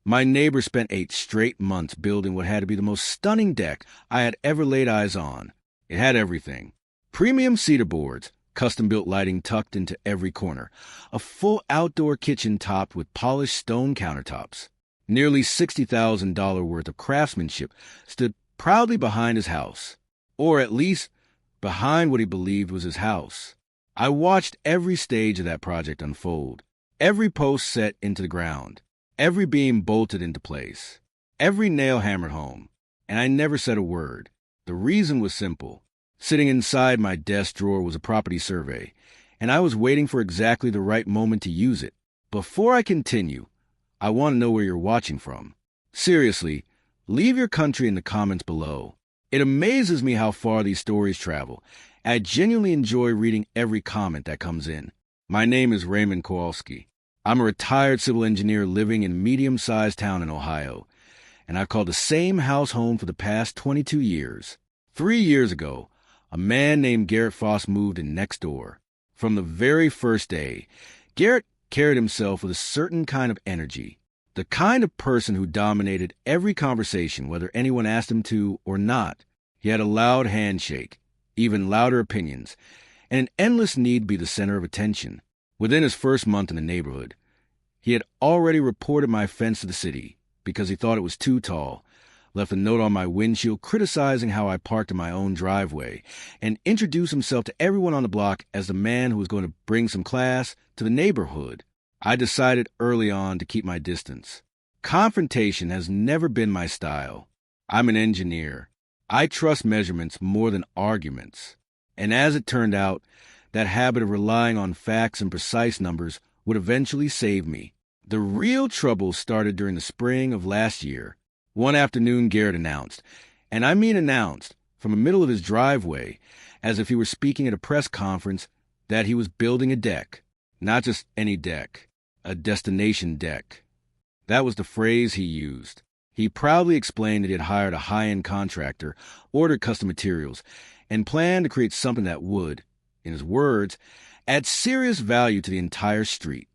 My neighbor spent 8 straight months building what had to be the most stunning deck I had ever laid eyes on. It had everything. Premium cedar boards, custom-built lighting tucked into every corner, a full outdoor kitchen topped with polished stone countertops. Nearly $60,000 worth of craftsmanship stood proudly behind his house, or at least behind what he believed was his house. I watched every stage of that project unfold, every post set into the ground, every beam bolted into place, every nail hammered home, and I never said a word. The reason was simple. Sitting inside my desk drawer was a property survey, and I was waiting for exactly the right moment to use it. Before I continue, I want to know where you're watching from. Seriously, leave your country in the comments below. It amazes me how far these stories travel. I genuinely enjoy reading every comment that comes in. My name is Raymond Kowalski. I'm a retired civil engineer living in a medium-sized town in Ohio, and I've called the same house home for the past 22 years. 3 years ago, a man named Garrett Foss moved in next door. From the very first day, Garrett carried himself with a certain kind of energy, the kind of person who dominated every conversation, whether anyone asked him to or not. He had a loud handshake, even louder opinions, and an endless need to be the center of attention. Within his first month in the neighborhood, he had already reported my fence to the city because he thought it was too tall, left a note on my windshield criticizing how I parked in my own driveway, and introduced himself to everyone on the block as the man who was going to bring some class to the neighborhood. I decided early on to keep my distance. Confrontation has never been my style. I'm an engineer. I trust measurements more than arguments. And as it turned out, that habit of relying on facts and precise numbers would eventually save me. The real trouble started during the spring of last year. One afternoon, Garrett announced, and I mean announced, from the middle of his driveway, as if he were speaking at a press conference, that he was building a deck. Not just any deck, a destination deck. That was the phrase he used. He proudly explained that he had hired a high-end contractor, ordered custom materials, and planned to create something that would, in his words, add serious value to the entire street.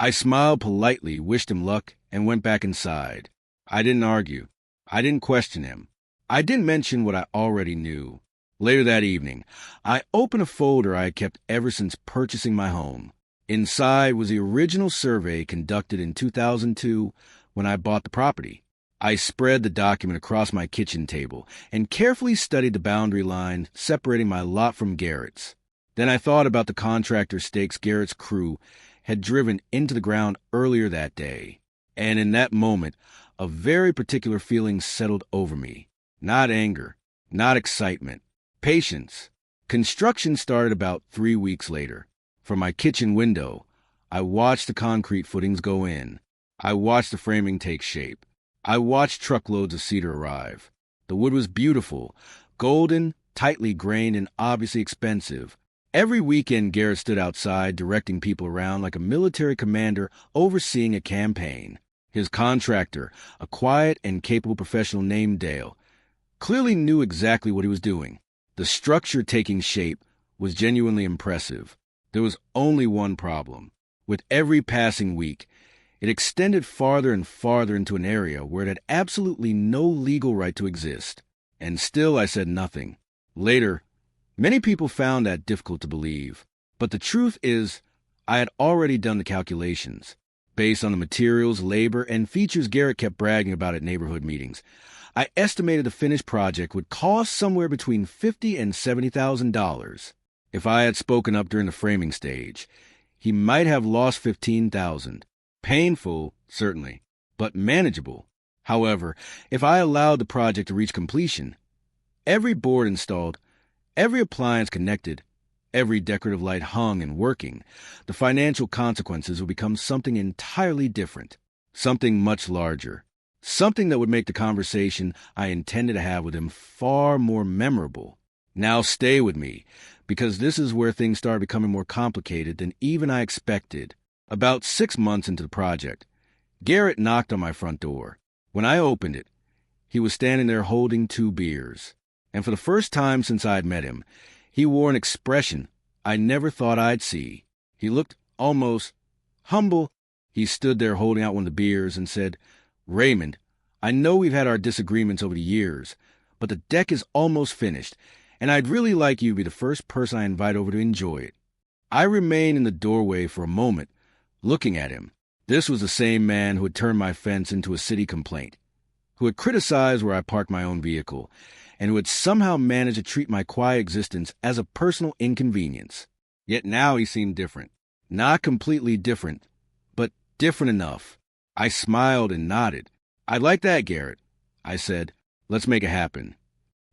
I smiled politely, wished him luck, and went back inside. I didn't argue. I didn't question him. I didn't mention what I already knew. Later that evening, I opened a folder I had kept ever since purchasing my home. Inside was the original survey conducted in 2002 when I bought the property. I spread the document across my kitchen table and carefully studied the boundary line separating my lot from Garrett's. Then I thought about the contractor stakes Garrett's crew had driven into the ground earlier that day. And in that moment, a very particular feeling settled over me. Not anger, not excitement, patience. Construction started about 3 weeks later. From my kitchen window, I watched the concrete footings go in. I watched the framing take shape. I watched truckloads of cedar arrive. The wood was beautiful, golden, tightly grained, and obviously expensive. Every weekend, Garrett stood outside, directing people around like a military commander overseeing a campaign. His contractor, a quiet and capable professional named Dale, clearly knew exactly what he was doing. The structure taking shape was genuinely impressive. There was only one problem. With every passing week, it extended farther and farther into an area where it had absolutely no legal right to exist. And still I said nothing. Later, many people found that difficult to believe. But the truth is, I had already done the calculations. Based on the materials, labor, and features Garrett kept bragging about at neighborhood meetings, I estimated the finished project would cost somewhere between $50,000 and $70,000. If I had spoken up during the framing stage, he might have lost $15,000. Painful, certainly, but manageable. However, if I allowed the project to reach completion, every board installed, every appliance connected, every decorative light hung and working, the financial consequences would become something entirely different, something much larger, something that would make the conversation I intended to have with him far more memorable. Now stay with me, because this is where things started becoming more complicated than even I expected. About 6 months into the project, Garrett knocked on my front door. When I opened it, he was standing there holding 2 beers. And for the first time since I had met him, he wore an expression I never thought I'd see. He looked almost humble. He stood there holding out one of the beers and said, "Raymond, I know we've had our disagreements over the years, but the deck is almost finished, and I'd really like you to be the first person I invite over to enjoy it." I remained in the doorway for a moment, looking at him. This was the same man who had turned my fence into a city complaint, who had criticized where I parked my own vehicle, and who had somehow managed to treat my quiet existence as a personal inconvenience. Yet now he seemed different. Not completely different, but different enough. I smiled and nodded. "I like that, Garrett," I said. "Let's make it happen."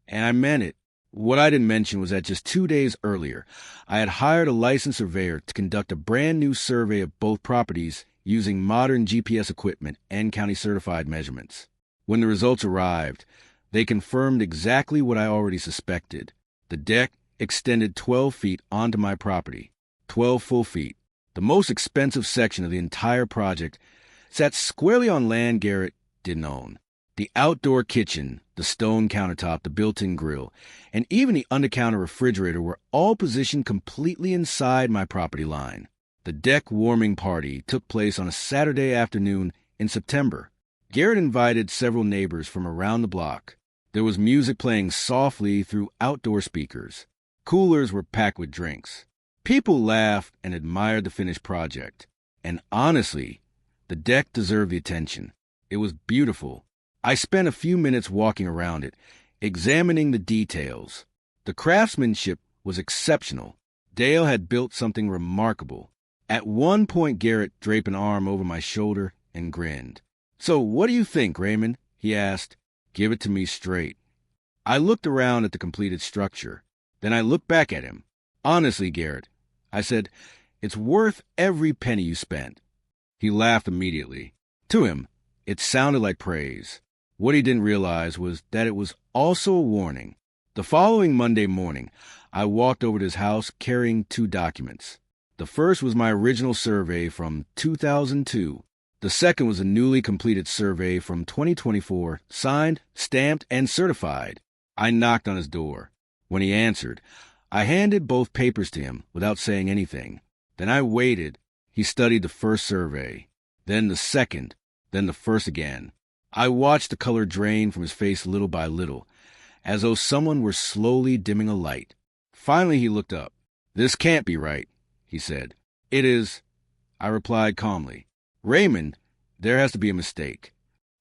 And I meant it. What I didn't mention was that just 2 days earlier, I had hired a licensed surveyor to conduct a brand new survey of both properties using modern GPS equipment and county-certified measurements. When the results arrived, they confirmed exactly what I already suspected. The deck extended 12 feet onto my property. 12 full feet. The most expensive section of the entire project sat squarely on land Garrett didn't own. The outdoor kitchen, the stone countertop, the built-in grill, and even the under-counter refrigerator were all positioned completely inside my property line. The deck warming party took place on a Saturday afternoon in September. Garrett invited several neighbors from around the block. There was music playing softly through outdoor speakers. Coolers were packed with drinks. People laughed and admired the finished project. And honestly, the deck deserved the attention. It was beautiful. I spent a few minutes walking around it, examining the details. The craftsmanship was exceptional. Dale had built something remarkable. At one point, Garrett draped an arm over my shoulder and grinned. "So what do you think, Raymond?" he asked. "Give it to me straight." I looked around at the completed structure. Then I looked back at him. "Honestly, Garrett," I said, "it's worth every penny you spent." He laughed immediately. To him, it sounded like praise. What he didn't realize was that it was also a warning. The following Monday morning, I walked over to his house carrying 2 documents. The first was my original survey from 2002. The second was a newly completed survey from 2024, signed, stamped, and certified. I knocked on his door. When he answered, I handed both papers to him without saying anything. Then I waited. He studied the first survey, then the second, then the first again. I watched the color drain from his face little by little, as though someone were slowly dimming a light. Finally he looked up. "This can't be right," he said. "It is," I replied calmly. "Raymond, there has to be a mistake."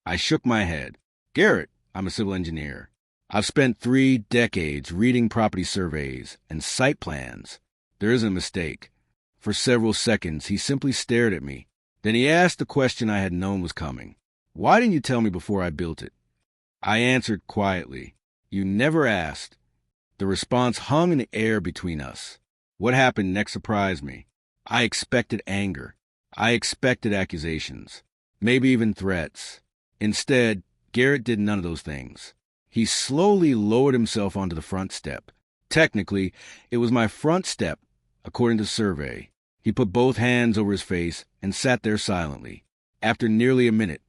I shook my head. "Garrett, I'm a civil engineer. I've spent 3 decades reading property surveys and site plans. There isn't a mistake." For several seconds, he simply stared at me. Then he asked the question I had known was coming. "Why didn't you tell me before I built it?" I answered quietly. "You never asked." The response hung in the air between us. What happened next surprised me. I expected anger. I expected accusations. Maybe even threats. Instead, Garrett did none of those things. He slowly lowered himself onto the front step. Technically, it was my front step, according to the survey. He put both hands over his face and sat there silently. After nearly a minute,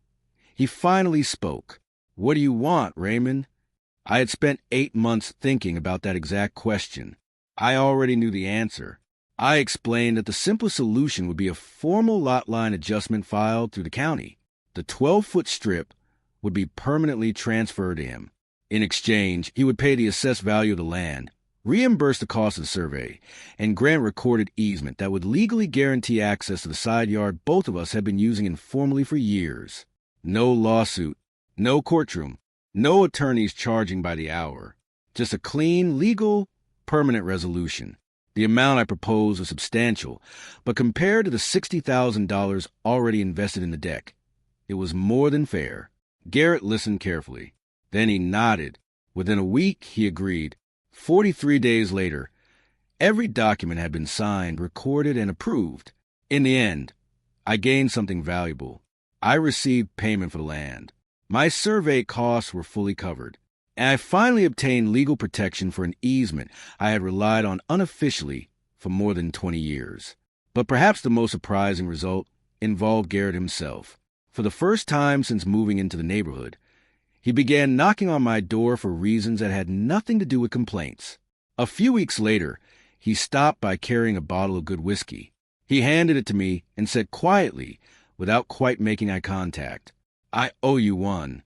he finally spoke. "What do you want, Raymond?" I had spent 8 months thinking about that exact question. I already knew the answer. I explained that the simplest solution would be a formal lot line adjustment filed through the county. The 12-foot strip would be permanently transferred to him. In exchange, he would pay the assessed value of the land, reimburse the cost of the survey, and grant recorded easement that would legally guarantee access to the side yard both of us had been using informally for years. No lawsuit, no courtroom, no attorneys charging by the hour. Just a clean, legal, permanent resolution. The amount I proposed was substantial, but compared to the $60,000 already invested in the deck, it was more than fair. Garrett listened carefully. Then he nodded. Within a week, he agreed. 43 days later, every document had been signed, recorded, and approved. In the end, I gained something valuable. I received payment for the land. My survey costs were fully covered, and I finally obtained legal protection for an easement I had relied on unofficially for more than 20 years. But perhaps the most surprising result involved Garrett himself. For the first time since moving into the neighborhood, he began knocking on my door for reasons that had nothing to do with complaints. A few weeks later, he stopped by carrying a bottle of good whiskey. He handed it to me and said quietly, without quite making eye contact, I owe you one.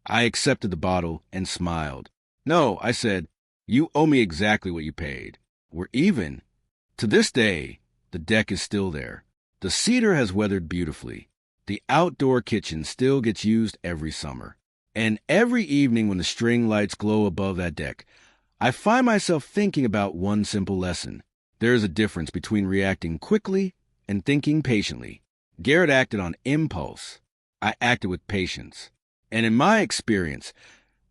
I accepted the bottle and smiled. No, I said, you owe me exactly what you paid. We're even. To this day, the deck is still there. The cedar has weathered beautifully. The outdoor kitchen still gets used every summer. And every evening when the string lights glow above that deck, I find myself thinking about one simple lesson. There is a difference between reacting quickly and thinking patiently. Garrett acted on impulse. I acted with patience. And in my experience,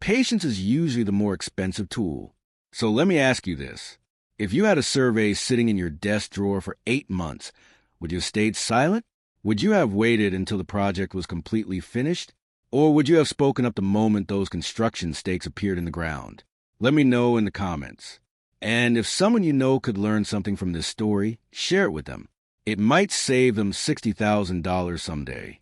patience is usually the more expensive tool. So let me ask you this. If you had a survey sitting in your desk drawer for 8 months, would you have stayed silent? Would you have waited until the project was completely finished? Or would you have spoken up the moment those construction stakes appeared in the ground? Let me know in the comments. And if someone you know could learn something from this story, share it with them. It might save them $60,000 someday.